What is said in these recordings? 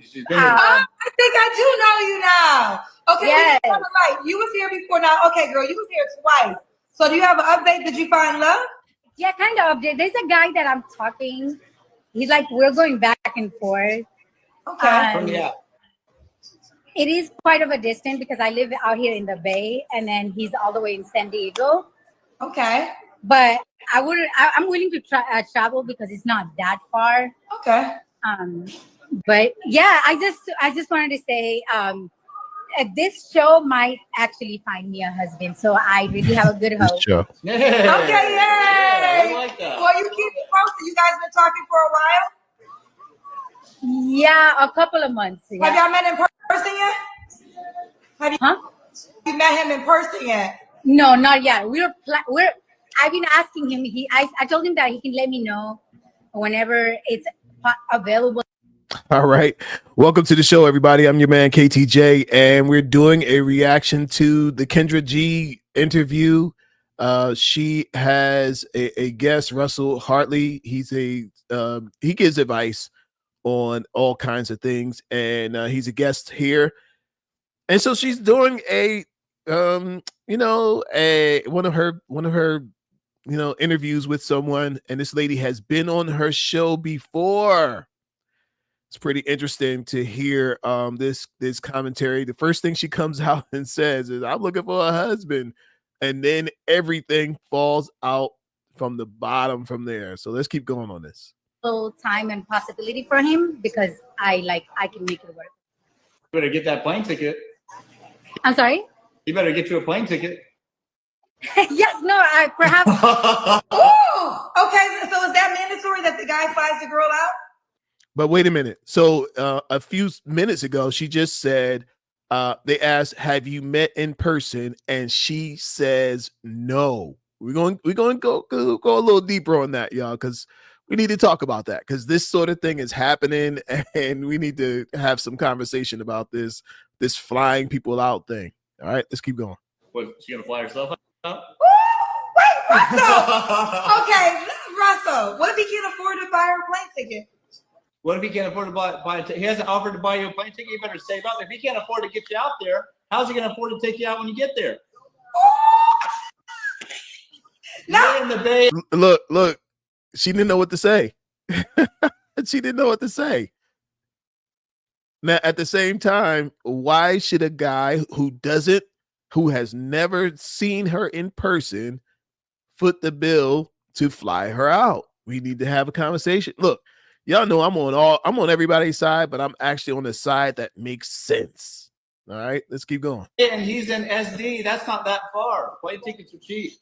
She's been here. I think I do know you now. Okay, Yes. Right. You was here before now. Okay, girl, you was here twice. So do you have an update? Did you find love? Yeah, kind of update. There's a guy that I'm talking. He's like, we're going back and forth. Okay. It is quite of a distance because I live out here in the Bay, and then he's all the way in San Diego. Okay. But I'm willing to travel because it's not that far. Okay. But yeah, I just wanted to say, this show might actually find me a husband, so I really have a good hope. Show. Yeah. Okay, yay! Yeah, I like that. Well, you keep me posted. You guys been talking for a while? Yeah, a couple of months. Yeah. Have y'all met in person yet? Have you met him in person yet? No, not yet. I've been asking him. I told him that he can let me know whenever it's available. All right. Welcome to the show, everybody. I'm your man, KTJ, and we're doing a reaction to the Kendra G interview. She has a guest, Russell Hartley. He gives advice on all kinds of things, and he's a guest here. And so she's doing one of her interviews with someone, and this lady has been on her show before. It's pretty interesting to hear this commentary. The first thing she comes out and says is, I'm looking for a husband. And then everything falls out from the bottom from there. So let's keep going on this. Full time and possibility for him because I can make it work. You better get that plane ticket. I'm sorry? You better get you a plane ticket. Yes, no, I perhaps. Oh, okay. So is that mandatory that the guy flies the girl out? But wait a minute. So a few minutes ago, she just said, they asked, have you met in person? And she says no. We're going to go a little deeper on that, y'all, because we need to talk about that, because this sort of thing is happening, and we need to have some conversation about this flying people out thing. All right, let's keep going. What, she gonna fly herself out? Wait, Russell. Okay, Russell. What if he can't afford to buy her a plane ticket? What if he can't afford to buy a ticket? He hasn't offered to buy you a plane ticket. You better save up. If he can't afford to get you out there, how's he going to afford to take you out when you get there? No. In the Bay. Look. She didn't know what to say. She didn't know what to say. Now, at the same time, why should a guy who has never seen her in person foot the bill to fly her out? We need to have a conversation. Look. Y'all know I'm on everybody's side, but I'm actually on the side that makes sense. All right, let's keep going. And he's in SD. That's not that far. Plane tickets are cheap.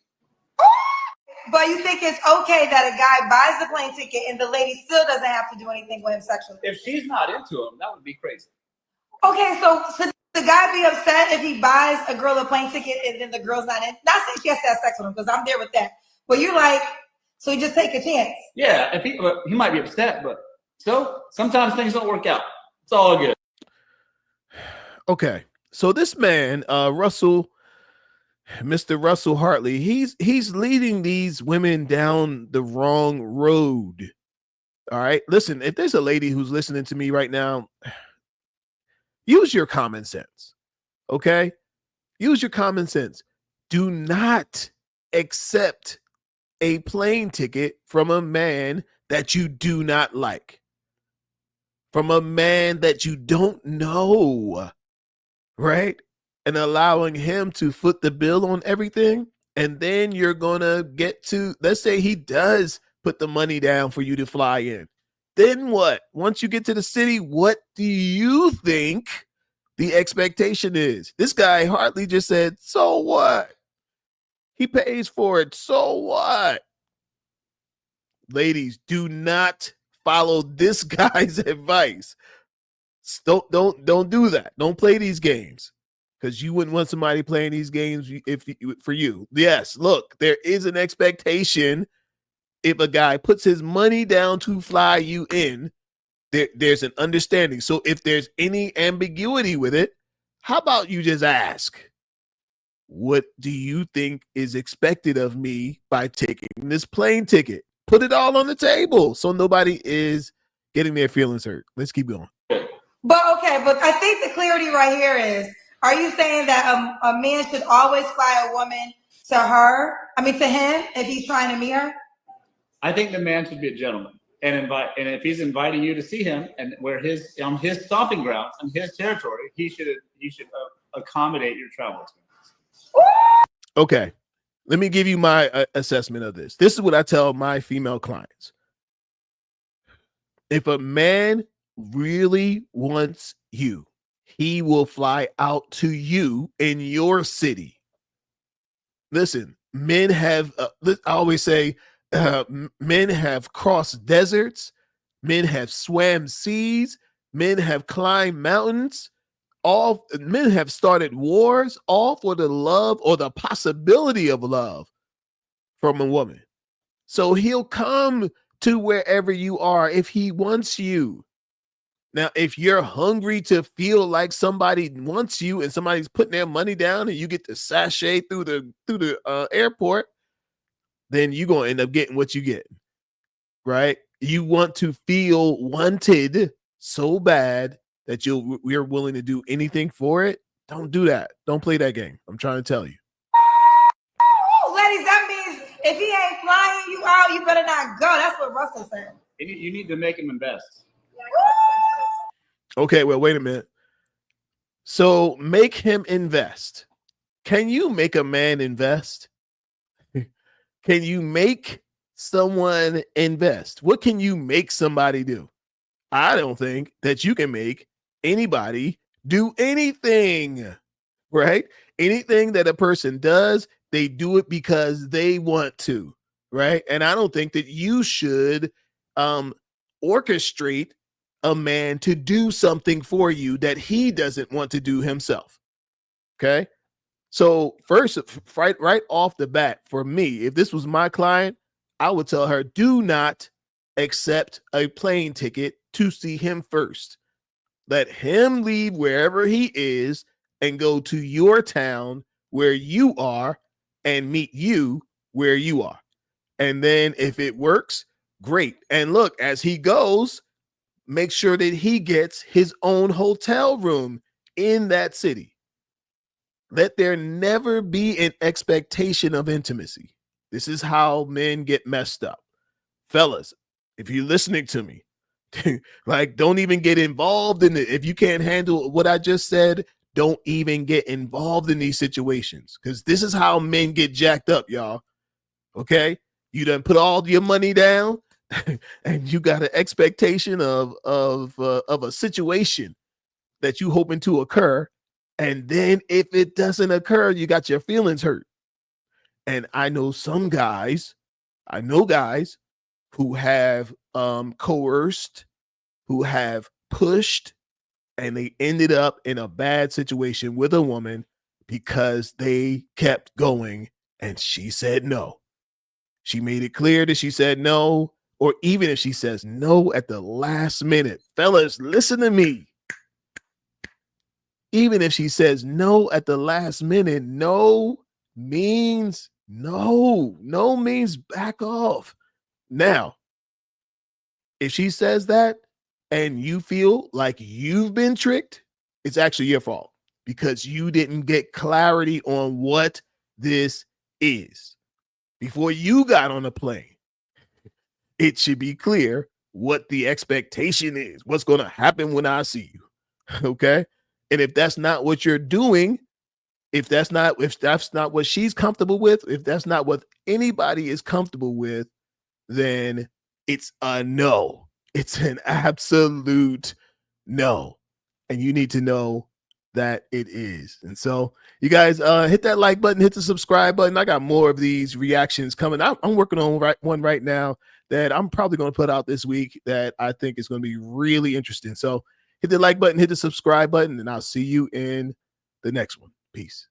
But you think it's okay that a guy buys the plane ticket and the lady still doesn't have to do anything with him sexually? If she's not into him, that would be crazy. Okay, so the guy be upset if he buys a girl a plane ticket and then the girl's not in? Not saying she has to have sex with him, because I'm there with that. But you're like, so you just take a chance. Yeah, if he might be upset, but so sometimes things don't work out. It's all good. Okay, so this man, Mr. Russell Hartley, he's leading these women down the wrong road. All right, listen, if there's a lady who's listening to me right now, use your common sense. Okay, use your common sense. Do not accept a plane ticket from a man that you do not like, from a man that you don't know, right? And allowing him to foot the bill on everything. And then you're gonna get to, let's say he does put the money down for you to fly in. Then what? Once you get to the city, what do you think the expectation is? This guy Hartley just said, so what? He pays for it. So what? Ladies, do not follow this guy's advice. Don't do that. Don't play these games, because you wouldn't want somebody playing these games for you. Yes, look, there is an expectation. If a guy puts his money down to fly you in, there's an understanding. So if there's any ambiguity with it, how about you just ask? What do you think is expected of me by taking this plane ticket? Put it all on the table so nobody is getting their feelings hurt. Let's keep going. But I think the clarity right here is: are you saying that a man should always fly a woman to her? I mean, to him if he's trying to meet her. I think the man should be a gentleman and invite. And if he's inviting you to see him, and where on his stomping grounds, on his territory, he should accommodate your travel expenses. Okay, let me give you my assessment of this. This is what I tell my female clients. If a man really wants you, he will fly out to you in your city. Listen, men have, I always say, men have crossed deserts, men have swam seas, men have climbed mountains, all men have started wars, all for the love or the possibility of love from a woman. So he'll come to wherever you are if he wants you. Now, if you're hungry to feel like somebody wants you and somebody's putting their money down and you get to sashay through the airport, then you're going to end up getting what you get, right? You want to feel wanted so bad that you're willing to do anything for it. Don't do that. Don't play that game. I'm trying to tell you. Ladies, that means if he ain't flying you out, you better not go. That's what Russell said. You need to make him invest. Okay, well, wait a minute. So make him invest. Can you make a man invest? Can you make someone invest? What can you make somebody do? I don't think that you can make anybody do anything, right? Anything that a person does, they do it because they want to, right? And I don't think that you should orchestrate a man to do something for you that he doesn't want to do himself. Okay. So first, right off the bat, for me, if this was my client, I would tell her, do not accept a plane ticket to see him first. Let him leave wherever he is and go to your town where you are and meet you where you are. And then if it works, great. And look, as he goes, make sure that he gets his own hotel room in that city. Let there never be an expectation of intimacy. This is how men get messed up. Fellas, if you're listening to me, like, don't even get involved in it. If you can't handle what I just said, don't even get involved in these situations, because this is how men get jacked up, y'all. Okay? You done put all your money down and you got an expectation of a situation that you hoping to occur. And then if it doesn't occur, you got your feelings hurt. And I know guys who have coerced, who have pushed, and they ended up in a bad situation with a woman because they kept going and she said no. She made it clear that she said no, or even if she says no at the last minute, fellas, listen to me. Even if she says no at the last minute, no means no. No means back off. Now, if she says that and you feel like you've been tricked, it's actually your fault because you didn't get clarity on what this is. Before you got on the plane, it should be clear what the expectation is, what's going to happen when I see you. Okay? And if that's not what you're doing, if that's not what she's comfortable with, if that's not what anybody is comfortable with, then it's a no. It's an absolute no. And you need to know that it is. And so you guys hit that like button, hit the subscribe button. I got more of these reactions coming. I'm working on one right now that I'm probably going to put out this week that I think is going to be really interesting. So hit the like button, hit the subscribe button, and I'll see you in the next one. Peace.